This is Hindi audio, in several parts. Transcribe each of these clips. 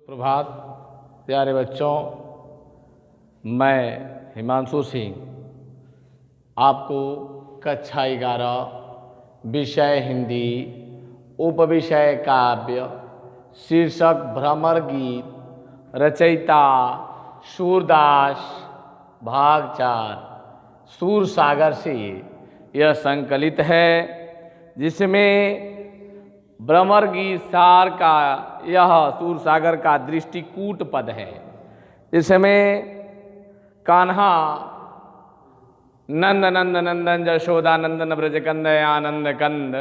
प्रभात प्यारे बच्चों, मैं हिमांशु सिंह आपको कक्षा 11 विषय हिंदी उपविषय काव्य शीर्षक भ्रमर गीत रचयिता सूरदास भाग 4 सूरसागर से यह संकलित है, जिसमें भ्रमर गीत सार का यह सूरसागर का दृष्टिकूट पद है। इसमें कान्हा नंद नंद नंदन जशोदा नंदन ब्रजकंद आनंद कंद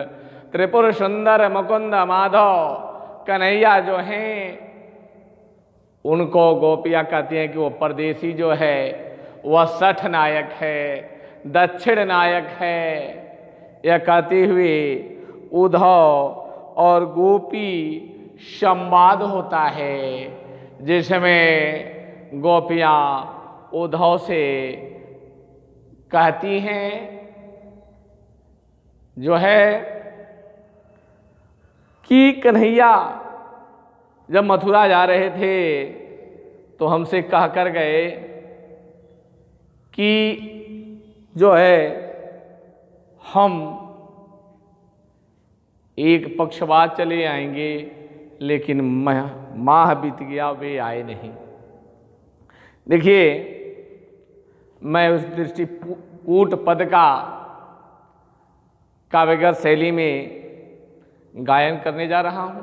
त्रिपुर सुंदर मुकुंद माधव कन्हैया जो हैं उनको गोपियाँ कहती हैं कि वो परदेसी जो है वह सठ नायक है, दक्षिण नायक है। यह कहती हुई उद्धव और गोपी संवाद होता है, जिसमें गोपियाँ उद्धव से कहती हैं जो है कि कन्हैया जब मथुरा जा रहे थे तो हमसे कह कर गए कि जो है हम एक पक्ष बाद चले आएंगे, लेकिन माह बीत गया, वे आए नहीं। देखिए, मैं उस दृष्टिकूट पद का काव्यगत शैली में गायन करने जा रहा हूँ।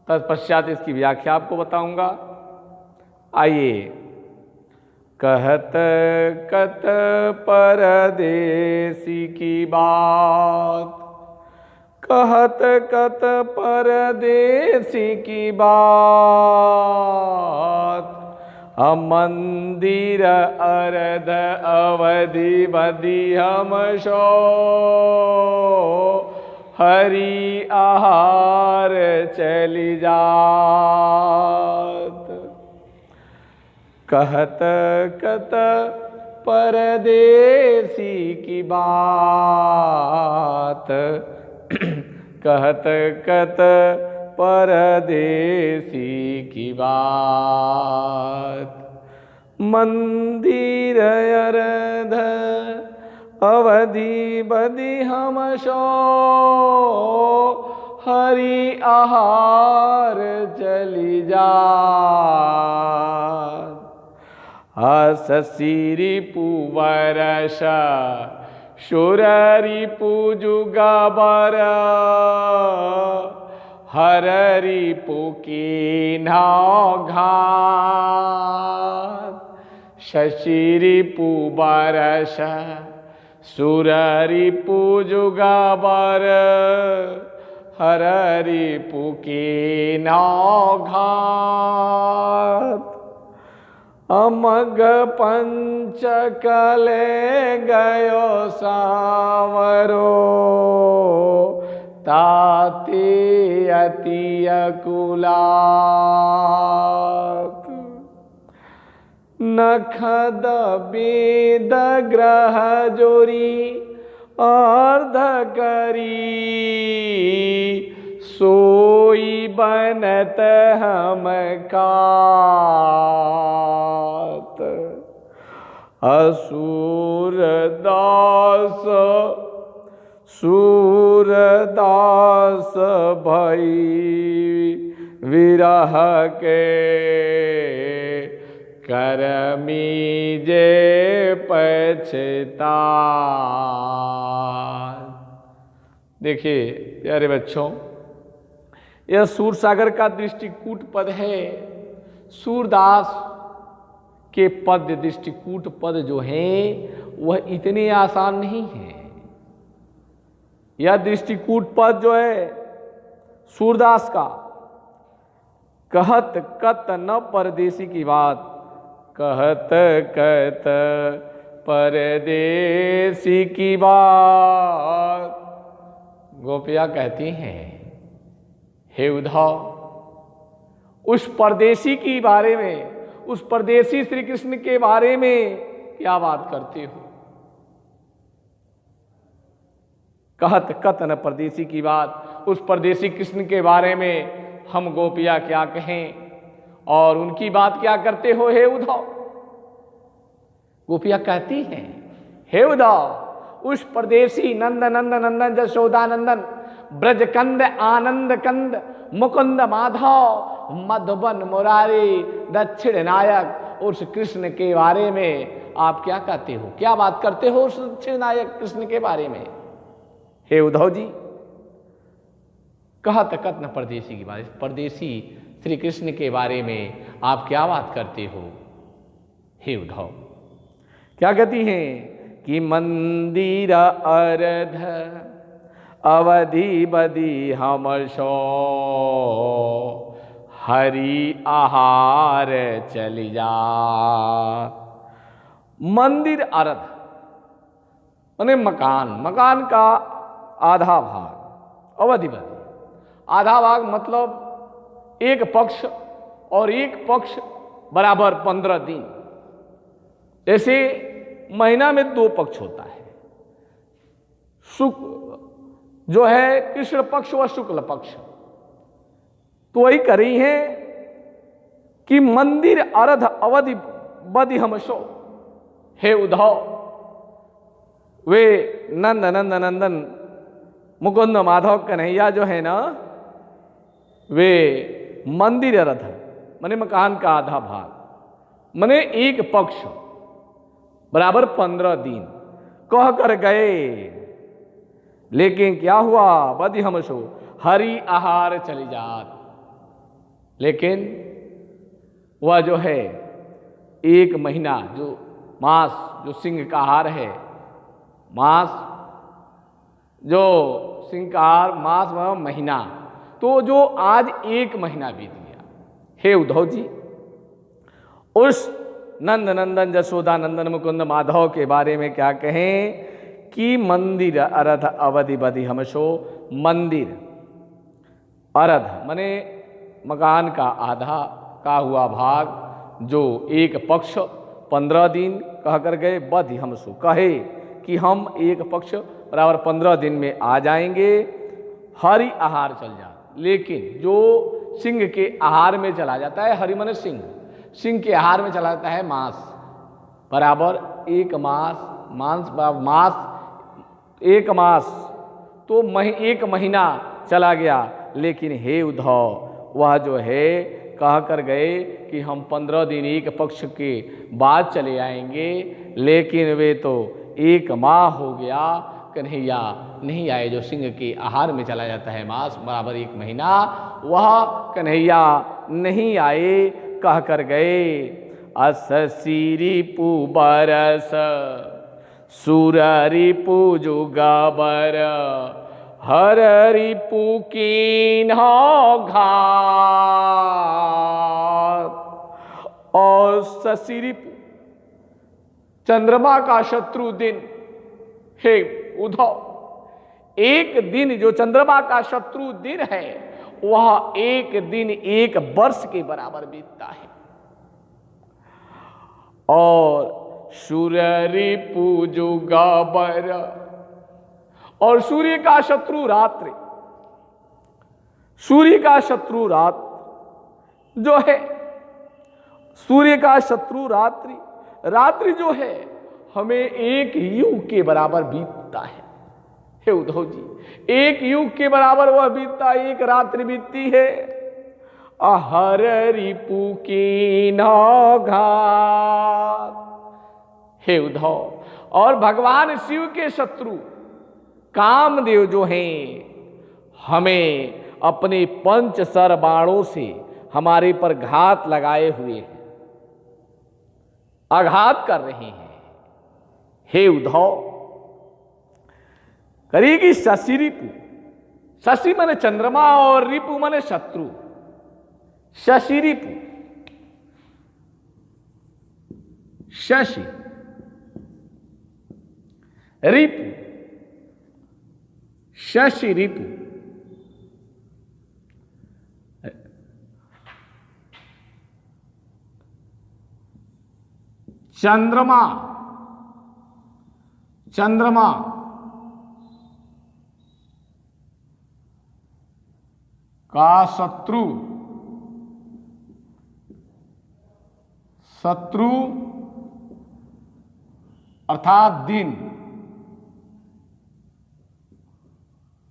तत्पश्चात इसकी व्याख्या आपको बताऊंगा। आइए। कहत कत परदेसी की बात, कहत कत परदेसी की बात, मंदिर अरध अवधि बदी हम शो, हरि आहार चली जात। कहत कत परदेसी की बात, कहत कत परदेसी की बात, मंदिर अरध अवधि बदी हम शो, हरि आहार चली जात। शशिरी पुवरश शुररी पुजुगबर, हररी पुकी नाव घात। शशिरी पुवरश सुररी पुजुगबर, हररी पुकी नाव घात। अमग पंचकले गयो सावरो, ताति अति अकुलात। नखद बेद ग्रह जोरी अर्ध करी, सोई बनत हम कात। सूरदास सूरदास भई विरह के, करमी जे पछताए। देखिए प्यारे बच्चों, यह सूरसागर का दृष्टिकूट पद है। सूरदास के पद दृष्टिकूट पद जो हैं वह इतने आसान नहीं हैं। यह दृष्टिकूट पद जो है सूरदास का, कहत कत न परदेसी की बात, कहत कत परदेसी की बात। गोपियाँ कहती हैं, हे उद्धव, उस परदेसी के बारे में, उस परदेसी श्री कृष्ण के बारे में क्या बात करते हो। कहत कतन परदेसी की बात, उस परदेसी कृष्ण के बारे में हम गोपियाँ क्या कहें। और उनकी बात क्या करते हो हे उद्धव? गोपियां कहती हैं, हे उद्धव, उस परदेसी नंद नंद नंदन जशोदानंदन ब्रजकंद आनंद कंद मुकुंद माधव मधुबन मुरारी दक्षिण नायक उस कृष्ण के बारे में आप क्या कहते हो, क्या बात करते हो उस दक्षिण नायक कृष्ण के बारे में? हे उद्धव जी, कहत कथन परदेसी की बात, परदेसी श्री कृष्ण के बारे में आप क्या बात करते हो? हे उद्धव, क्या कहती हैं कि मंदिर अर्ध अवधि बदी हम सो हरि आहार चली जा। मंदिर अर्ध माने मकान, मकान का आधा भाग, अवधिवत आधा भाग मतलब एक पक्ष और एक पक्ष बराबर 15 दिन। जैसे महीना में 2 पक्ष होता है, जो है कृष्ण पक्ष व शुक्ल पक्ष। तो वही कर रही है कि मंदिर अर्ध अवधि बदि हम सो। हे उद्धव, वे नंद नंद नंदन मुकुंद माधव कन्हैया जो है ना, वे मंदिर अर्ध माने मकान का आधा भाग माने एक पक्ष बराबर 15 दिन कह कर गए। लेकिन क्या हुआ? बदि हम सो हरि आहार चली जात। लेकिन वह जो है एक महीना जो मांस, जो सिंह का आहार है, मांस जो सिंह का आहार मांस व महीना, तो जो आज एक महीना बीत गया। हे उद्धव जी, उस नंद नंदन जसोदा नंदन मुकुंद माधव के बारे में क्या कहें कि मंदिर अर्ध अवधि बधि हम सो। मंदिर अर्ध माने मकान का आधा का हुआ भाग, जो एक पक्ष 15 दिन कह कर गए। बधि हम सो कहे कि हम एक पक्ष बराबर 15 दिन में आ जाएंगे, हरि आहार चल जा। लेकिन जो सिंह के आहार में चला जाता है, हरि माने सिंह, सिंह के आहार में चला जाता है मांस, बराबर एक मास, मांस मास एक मास, तो एक महीना चला गया। लेकिन हे उद्धव, वह जो है कह कर गए कि हम 15 दिन एक पक्ष के बाद चले आएंगे, लेकिन वे तो एक माह हो गया, कन्हैया नहीं आए। जो सिंह के आहार में चला जाता है मांस बराबर एक महीना, वह कन्हैया नहीं आए कह कर गए। अस सिरिपु बरस सुर रिपु जुगाबर हर रिपु कीन्हा घात। और ससिरिपु चंद्रमा का शत्रु दिन। हे उद्धव, एक दिन जो चंद्रमा का शत्रु दिन है, वह एक दिन एक वर्ष के बराबर बीतता है। और सूर्य रिपु जुगाबर, और सूर्य का शत्रु रात्रि, सूर्य का शत्रु रात जो है, सूर्य का शत्रु रात्रि, रात्रि जो है हमें एक युग के बराबर बीतता है। हे उद्धव जी, एक युग के बराबर वह बीतता, एक रात्रि बीतती है। अहर रिपु की घात। हे उद्धव, और भगवान शिव के शत्रु कामदेव जो हैं, हमें अपने 5 सर बाणों से हमारे पर घात लगाए हुए हैं, आघात कर रहे हैं। हे उद्धव, करेगी शशि रिपु, शशि माने चंद्रमा और रिपु माने शत्रु। शशि रिपु, शशि रिपु, शशि रिपु, चंद्रमा, चंद्रमा का शत्रु शत्रु अर्थात दिन,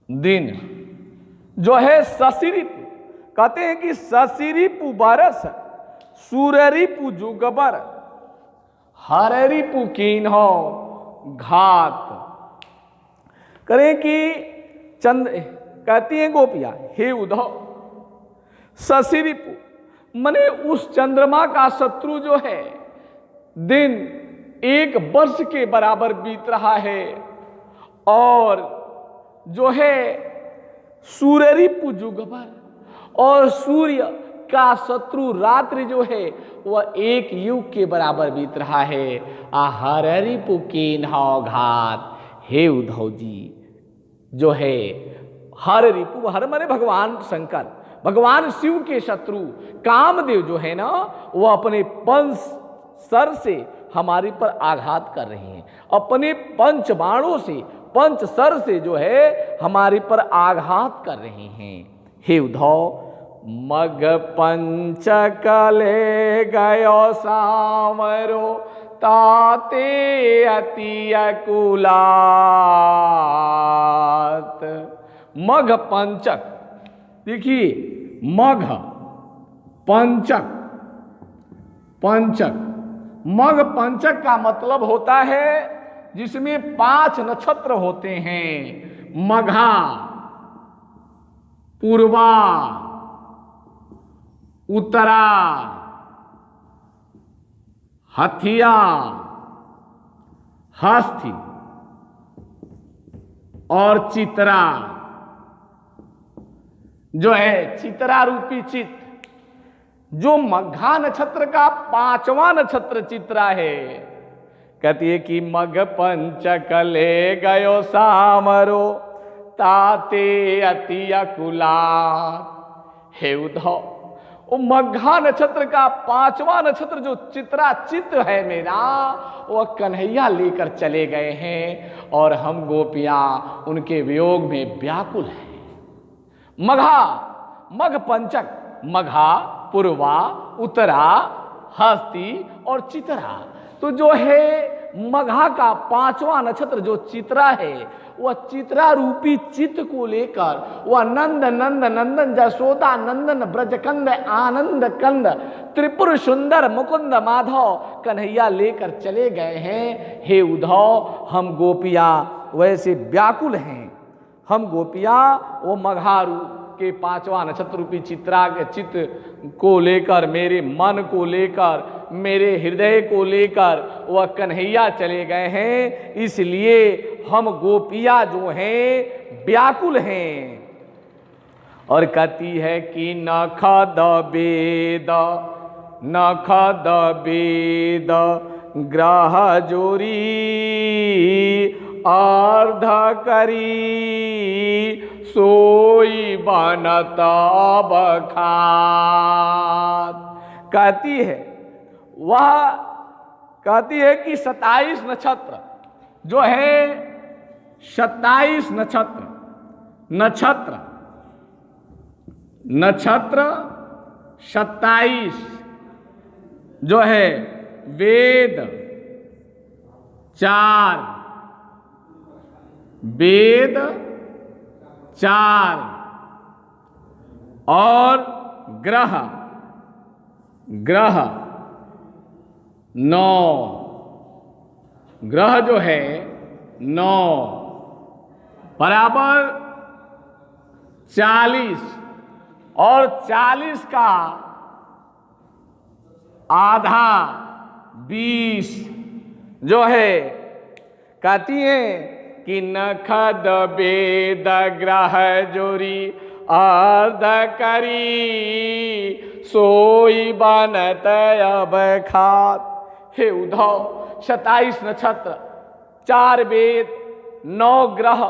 दिन जो है ससिरिपु, कहते हैं कि ससिरिपु बरस सूररिपु जुगबर हररिपु कीन्हो घात। करें कि चंद्र, कहती हैं गोपियां, हे उद्धव ससिरिपु मने उस चंद्रमा का शत्रु जो है दिन 1 वर्ष के बराबर बीत रहा है, और जो है सूररिपु जुगबर, और सूर्य का शत्रु रात्रि जो है वह 1 युग के बराबर बीत रहा है। हररिपु कीन्हो घात, हे उद्धव जी जो है हर रिपु, हर माने भगवान शंकर, भगवान शिव के शत्रु कामदेव जो है ना, वो अपने पंच सर से हमारे पर आघात कर रहे हैं, अपने पंच बाणों से, पंच सर से जो है हमारे पर आघात कर रहे हैं। हे उद्धव मग पंचकले गयो सामरो ताते अति अकुलात। मघ पंचक, देखिए मघ पंचक, पंचक मघ पंचक का मतलब होता है जिसमें 5 नक्षत्र होते हैं, मघा, पूर्वा, उत्तरा, हथिया, हस्ती और चित्रा। जो है चित्रा रूपी चित्त, जो मघा नक्षत्र का 5वां नक्षत्र चित्रा है, कहती है कि मघ पंचकले गयो सामरो ताते अति अकुलात। हे उद्धव वो मघा नक्षत्र का 5वां नक्षत्र जो चित्रा चित्त है मेरा, वह कन्हैया लेकर चले गए हैं और हम गोपियां उनके वियोग में व्याकुल हैं। मघा, मघ पंचक, मघा, पूर्वा, उत्तरा, हस्ती और चित्रा। तो जो है मघा का 5वां नक्षत्र जो चित्रा है, वह चित्रा रूपी चित्त को लेकर वह नंद नंद नंदन जसोदा नंदन ब्रजकंद आनंद कंद त्रिपुर सुंदर मुकुंद माधव कन्हैया लेकर चले गए हैं। हे उद्धव हम गोपियां वैसे व्याकुल हैं, हम गोपियां वो मघारू के 5वां नक्षत्र रूपी चित्रा के चित्त को लेकर, मेरे मन को लेकर, मेरे हृदय को लेकर वह कन्हैया चले गए हैं, इसलिए हम गोपियां जो हैं व्याकुल हैं। और कहती है कि नख बेद, नख बेद ग्रह जोरी अर्ध करी सोई बनत बखात। कहती है, वह कहती है कि 27 नक्षत्र जो है, 27 नक्षत्र, नक्षत्र नक्षत्र 27 जो है, वेद 4, वेद 4 और ग्रह, ग्रह 9, ग्रह जो है 9 बराबर 40 और 40 का आधा 20 जो है। कहती है कि नखद बेद ग्रह जोरी अर्ध करी सोई बनत अब खात। हे उद्धव 27 नक्षत्र, 4 वेद, 9 ग्रह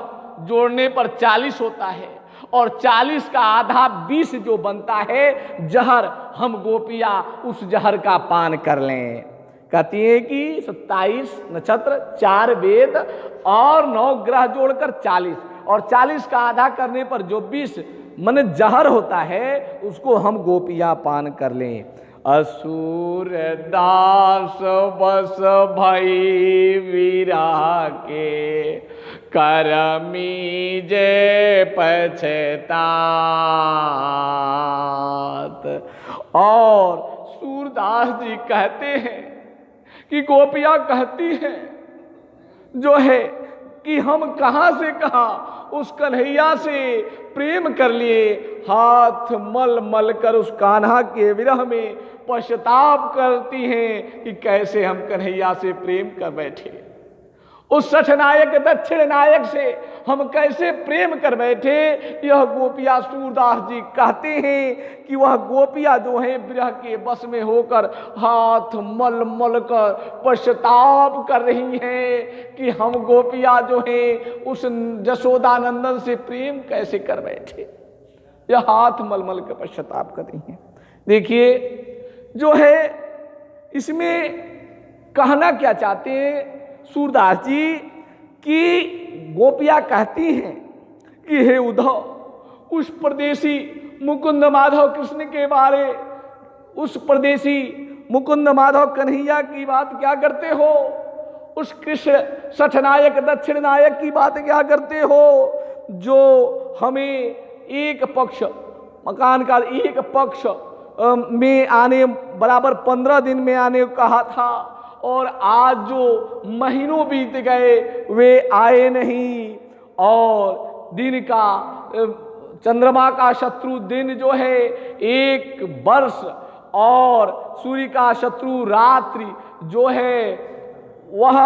जोड़ने पर 40 होता है, और 40 का आधा 20 जो बनता है जहर, हम गोपियां उस जहर का पान कर लें। कहती है कि 27 नक्षत्र, 4 वेद और 9 ग्रह जोड़कर 40, और 40 का आधा करने पर जो 20 मन जहर होता है उसको हम गोपियां पान कर लें। असुर दास बस भई विरह के, करमी जे पछतात। और सूरदास जी कहते हैं कि गोपियां कहती हैं जो है कि हम कहां से कहां उस कन्हैया से प्रेम कर लिए, हाथ मल मल कर उस कान्हा के विरह में पश्चाताप करती हैं कि कैसे हम कन्हैया से प्रेम कर बैठे, उस सठनायक दक्षिण नायक से हम कैसे प्रेम कर बैठे। यह गोपियां सूरदास जी कहते हैं कि वह गोपियां जो हैं विरह के बस में होकर हाथ मल मल कर पश्चाताप कर रही हैं कि हम गोपियां जो हैं उस जशोदानंदन से प्रेम कैसे कर बैठे। यह हाथ मल मल कर पश्चाताप कर रही हैं। देखिए जो है इसमें कहना क्या चाहते हैं सूरदास जी कि गोपियां कहती हैं कि हे उद्धव, उस परदेसी मुकुंद माधव कृष्ण के बारे, उस परदेसी मुकुंद माधव कन्हैया की बात क्या करते हो, उस कृष्ण सठनायक दक्षिण नायक की बात क्या करते हो, जो हमें एक पक्ष मकान का एक पक्ष में आने बराबर 15 दिन में आने को कहा था, और आज जो महीनों बीत गए वे आए नहीं। और दिन का चंद्रमा का शत्रु दिन जो है 1 वर्ष, और सूर्य का शत्रु रात्रि जो है वह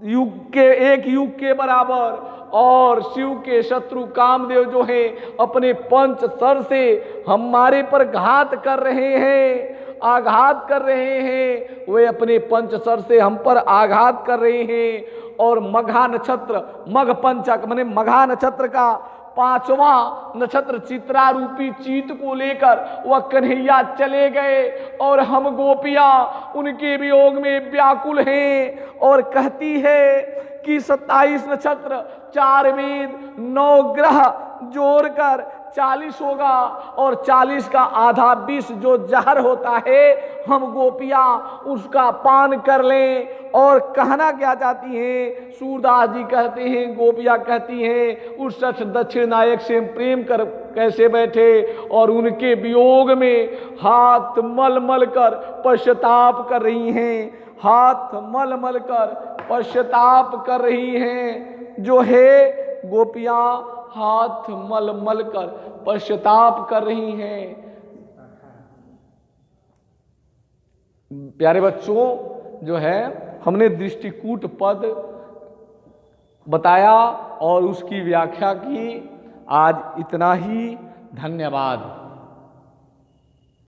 एक युग के बराबर, और शिव के शत्रु कामदेव जो है अपने पंच सर से हमारे पर घात कर रहे हैं, आघात कर रहे हैं। वे अपने पंच सर से हम पर आघात कर रहे हैं। और मघा नक्षत्र, मघ पंचक माने मघा नक्षत्र का 5वां नक्षत्र चित्रा रूपी चीत को लेकर वह कन्हैया चले गए, और हम गोपियां उनके वियोग में व्याकुल हैं। और कहती है कि 27 नक्षत्र 4 वेद 9 ग्रह जोड़कर 40 होगा, और 40 का आधा 20 जो जहर होता है हम गोपियां उसका पान कर लें। और कहना क्या चाहती हैं सूरदास जी कहते हैं, गोपियां कहती हैं उस दक्षिण नायक से प्रेम कर कैसे बैठे, और उनके वियोग में हाथ मल मल कर पश्चाताप कर रही हैं, हाथ मल मल कर पश्चाताप कर रही हैं। जो है गोपियां हाथ मल मल कर पश्चाताप कर रही हैं। प्यारे बच्चों जो है हमने दृष्टिकूट पद बताया और उसकी व्याख्या की। आज इतना ही, धन्यवाद।